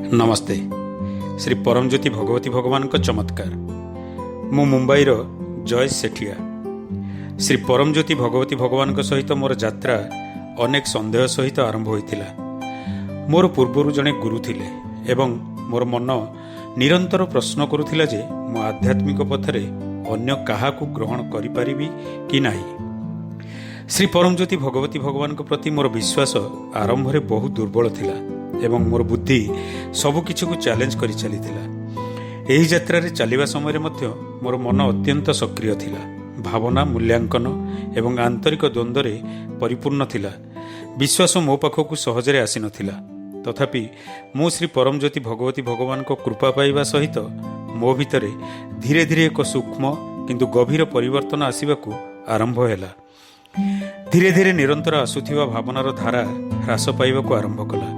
नमस्ते। श्री परमज्योति भगवती भगवान का चमत्कार। मु मुंबईर जय सेठिया। श्री परमज्योति भगवती भगवान सहित मोर यात्रा अनेक संदेह सहित आरंभ होइतिला। मोर पूर्वरु जने गुरु थिले एवं मोर मन निरंतर प्रश्न करुथिला जे मो आध्यात्मिक पथरे अन्य काहाकू ग्रहण करि परिबी कि नाही। श्री परमज्योति भगवती भगवान प्रति मोर विश्वास आरंभ रे बहुत दुर्बल थिला एवं मोर बुद्धि सबकिछि को चैलेंज करि चलीथिला। एही यात्रा रे चलिबा समय रे मध्य मोर मन अत्यंत सक्रिय थिला। भावना, मूल्यांकन एवं आंतरिक द्वंद्व रे परिपूर्ण थिला। विश्वास मो पाखकू सहजरे आसी नथिला। तथापि मो श्री परमज्योति भगवती भगवान को कृपा पाइबा सहित मो भितरे धीरे धीरे एक सूक्ष्म किंतु गभीर परिवर्तन आसीबाकू आरंभ हैला। धीरे धीरे निरंतर आसुथिबा भावनार धारा ह्रास पाइबाकू आरंभ कला।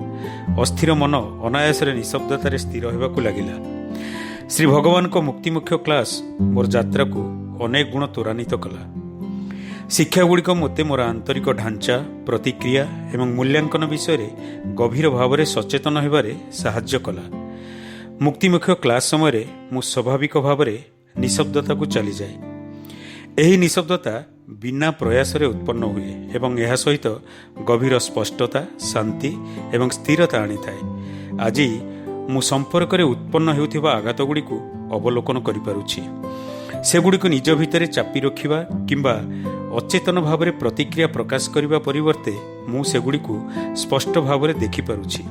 अस्थिर मन अनायासरे निशब्दतार स्थिर होगाकू लगिला। श्री भगवान को मुक्तिमुख्य क्लास मोर यात्रा को अनेक गुण त्वरान्वित कला। शिक्षा गुड़िक मते मोर आंतरिक ढांचा, प्रतिक्रिया एवं मूल्यांकन विषय गभीर भाव में सचेतन होबारे साहाय्य कला। मुक्तिमुख्य क्लास समय मु स्वाभाविक भाव में निशब्दता को चली जाए। एही निशब्दता बिना प्रयास रे उत्पन्न हुए एवं यह सहित गभीर स्पष्टता, शांति एवं स्थिरता आनी थाए। आज मु संपर्क रे उत्पन्न हेउथिबा आघात गुड़ी को अवलोकन करि पारुछि। से गुड़ी को निज भितरे चापी रखिबा किंबा अचेतन भाव में प्रतिक्रिया प्रकाश करिबा परिवर्ते मु से गुड़ी को स्पष्ट भाव में देखि पारुछि।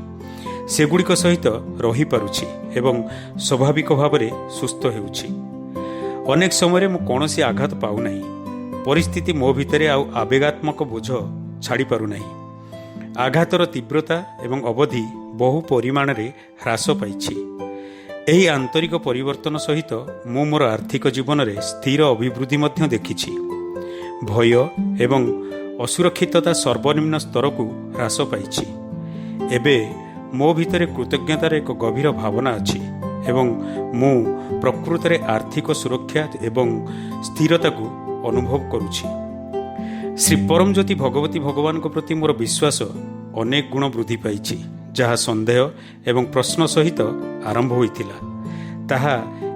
से गुड़िक सहित रही पारुछि एवं स्वाभाविक भाव में सुस्थ हेउछि। अनेक समय मु कौनसी आघात पाउ नहीं। परिस्थिति मो भितरे आउ आवेगात्मक बोझ छाड़ी पारु नहीं। आघातर तीव्रता एवं अवधि बहु परिमाण रे ह्रास पाइछि। एही आंतरिक परिवर्तन सहित मु मोर आर्थिक जीवन रे स्थिर अभिवृद्धि मध्य देखिछि। भय एवं असुरक्षितता सर्वनिम्न स्तर को ह्रास पाइछि। एबे मो भितरे कृतज्ञतार एक गभीर भावना अछि एवं मु प्रकृत रे आर्थिक सुरक्षा एवं स्थिरता को अनुभव करुछि। श्री परमज्योति भगवती भगवान को प्रति मोर विश्वास अनेक गुण वृद्धि पाइछि। जहा संदेह एवं प्रश्न सहित आरंभ होइतिला ताहा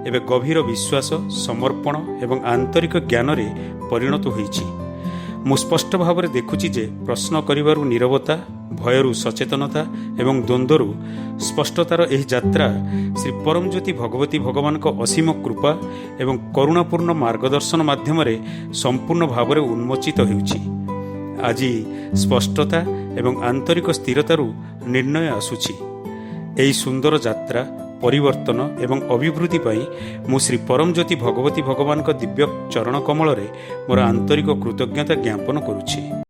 एबे गभीर विश्वास, समर्पण एवं आंतरिक ज्ञान रे परिणत होइछि। मु स्पष्ट भाव में देखुछि जे प्रश्न करिवारु नीरवता, भयरु सचेतनता एवं द्वंद्वरु स्पष्टतार एही यात्रा श्री परमज्योति भगवती भगवान को असीम कृपा एवं करुणापूर्ण मार्गदर्शन माध्यम रे संपूर्ण भाव में उन्मोचित हेउछि। आज स्पष्टता एवं आंतरिक स्थिरतारु निर्णय आसुछि। एही सुंदर यात्रा, परिवर्तन एवं अभिवृद्धि पाई मु श्री परमज्योति भगवती भगवान को दिव्य चरण कमल रे मोर आंतरिक कृतज्ञता ज्ञापन करुछि।